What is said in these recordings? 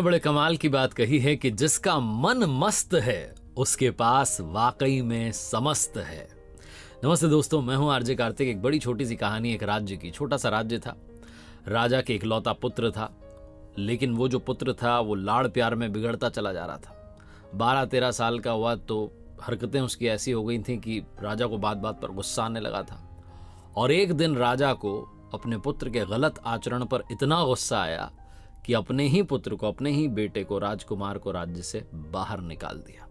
बड़े कमाल की बात कही है कि जिसका मन मस्त है उसके पास वाकई में समस्त है। नमस्ते दोस्तों, मैं हूं आरजे कार्तिक। एक बड़ी छोटी सी कहानी एक राज्य की। छोटा सा राज्य था, राजा के इकलौता पुत्र था, लेकिन वो जो पुत्र था वो लाड़ प्यार में बिगड़ता चला जा रहा था। 12-13 साल का हुआ तो हरकतें उसकी ऐसी हो गई थी कि राजा को बात बात पर गुस्सा आने लगा था। और एक दिन राजा को अपने पुत्र के गलत आचरण पर इतना गुस्सा आया कि अपने ही पुत्र को, अपने ही बेटे को, राजकुमार को राज्य से बाहर निकाल दिया।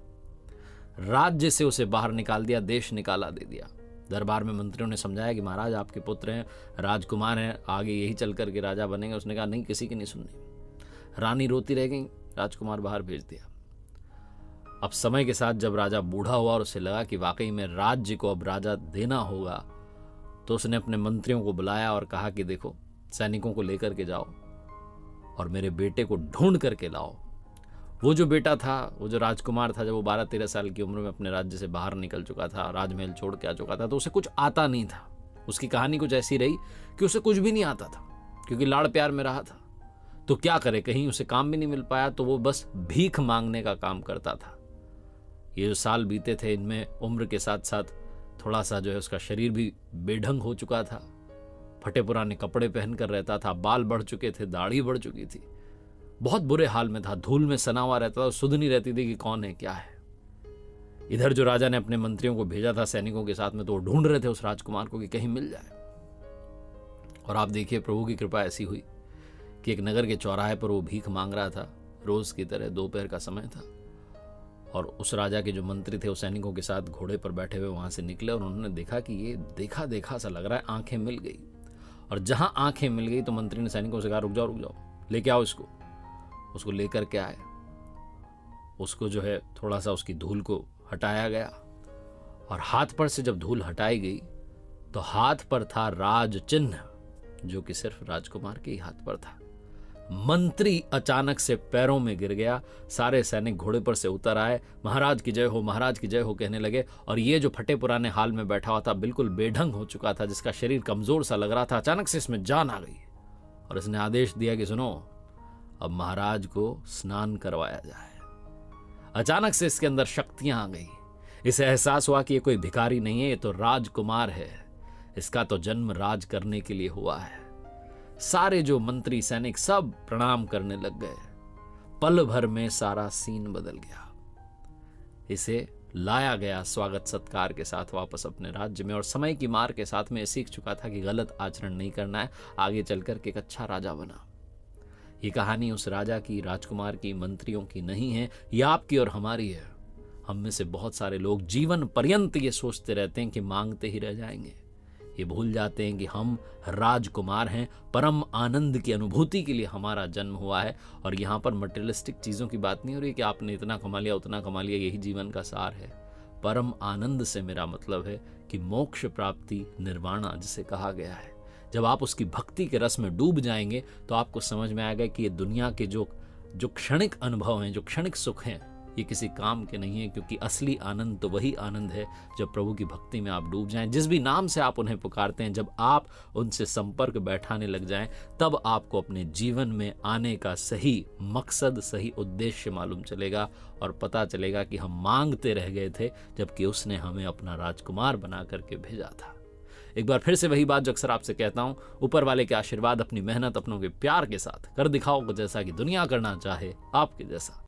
राज्य से उसे बाहर निकाल दिया, देश निकाला दे दिया। दरबार में मंत्रियों ने समझाया कि महाराज आपके पुत्र हैं, राजकुमार हैं, आगे यही चल कर के राजा बनेंगे। उसने कहा नहीं, किसी की नहीं सुननी। रानी रोती रह गई, राजकुमार बाहर भेज दिया। अब समय के साथ जब राजा बूढ़ा हुआ और उसे लगा कि वाकई में राज्य को अब राजा देना होगा, तो उसने अपने मंत्रियों को बुलाया और कहा कि देखो, सैनिकों को लेकर के जाओ और मेरे बेटे को ढूंढ करके लाओ। वो जो बेटा था, वो जो राजकुमार था, जब वो 12-13 साल की उम्र में अपने राज्य से बाहर निकल चुका था, राजमहल छोड़ के आ चुका था, तो उसे कुछ आता नहीं था। उसकी कहानी कुछ ऐसी रही कि उसे कुछ भी नहीं आता था, क्योंकि लाड़ प्यार में रहा था। तो क्या करे, कहीं उसे काम भी नहीं मिल पाया, तो वो बस भीख मांगने का काम करता था। ये जो साल बीते थे, इनमें उम्र के साथ साथ थोड़ा सा जो है उसका शरीर भी बेढंग हो चुका था। फटे पुराने कपड़े पहन कर रहता था, बाल बढ़ चुके थे, दाढ़ी बढ़ चुकी थी, बहुत बुरे हाल में था, धूल में सना हुआ रहता था, सुध नहीं रहती थी कि कौन है क्या है। इधर जो राजा ने अपने मंत्रियों को भेजा था सैनिकों के साथ में, तो वो ढूंढ रहे थे उस राजकुमार को कि कहीं मिल जाए। और आप देखिए, प्रभु की कृपा ऐसी हुई कि एक नगर के चौराहे पर वो भीख मांग रहा था, रोज की तरह। दोपहर का समय था और उस राजा के जो मंत्री थे वो सैनिकों के साथ घोड़े पर बैठे हुए वहां से निकले और उन्होंने देखा कि ये देखा देखा सा लग रहा है। आंखें मिल गई, और जहां आंखें मिल गई तो मंत्री ने सैनिकों से कहा, रुक जाओ, लेके आओ इसको। उसको लेकर के आए। उसको जो है थोड़ा सा उसकी धूल को हटाया गया, और हाथ पर से जब धूल हटाई गई तो हाथ पर था राज चिन्ह, जो कि सिर्फ राजकुमार के ही हाथ पर था। मंत्री अचानक से पैरों में गिर गया। सारे सैनिक घोड़े पर से उतर आए, महाराज की जय हो, महाराज की जय हो कहने लगे। और ये जो फटे पुराने हाल में बैठा हुआ था, बिल्कुल बेढंग हो चुका था, जिसका शरीर कमजोर सा लग रहा था, अचानक से इसमें जान आ गई और इसने आदेश दिया कि सुनो, अब महाराज को स्नान करवाया जाए। अचानक से इसके अंदर शक्तियां आ गई। इसे एहसास हुआ कि ये कोई भिखारी नहीं है, ये तो राजकुमार है। इसका तो जन्म राज करने के लिए हुआ है। सारे जो मंत्री सैनिक सब प्रणाम करने लग गए। पल भर में सारा सीन बदल गया। इसे लाया गया स्वागत सत्कार के साथ वापस अपने राज्य में, और समय की मार के साथ में सीख चुका था कि गलत आचरण नहीं करना है। आगे चलकर के एक अच्छा राजा बना। ये कहानी उस राजा की, राजकुमार की, मंत्रियों की नहीं है, ये आपकी और हमारी है। हम में से बहुत सारे लोग जीवन पर्यंत ये सोचते रहते हैं कि मांगते ही रह जाएंगे। ये भूल जाते हैं कि हम राजकुमार हैं, परम आनंद की अनुभूति के लिए हमारा जन्म हुआ है। और यहाँ पर मटेरियलिस्टिक चीज़ों की बात नहीं हो रही कि आपने इतना कमा लिया, उतना कमा लिया, यही जीवन का सार है। परम आनंद से मेरा मतलब है कि मोक्ष प्राप्ति, निर्वाणा जिसे कहा गया है। जब आप उसकी भक्ति के रस में डूब जाएंगे तो आपको समझ में आएगा कि ये दुनिया के जो क्षणिक अनुभव हैं, जो क्षणिक सुख हैं, ये किसी काम के नहीं है, क्योंकि असली आनंद तो वही आनंद है जब प्रभु की भक्ति में आप डूब जाएं। जिस भी नाम से आप उन्हें पुकारते हैं, जब आप उनसे संपर्क बैठाने लग जाएं, तब आपको अपने जीवन में आने का सही मकसद, सही उद्देश्य मालूम चलेगा, और पता चलेगा कि हम मांगते रह गए थे, जबकि उसने हमें अपना राजकुमार बना करके भेजा था। एक बार फिर से वही बात जो अक्सर आपसे कहता हूं, ऊपर वाले के आशीर्वाद, अपनी मेहनत, अपनों के प्यार के साथ कर दिखाओ जैसा कि दुनिया करना चाहे आपके जैसा।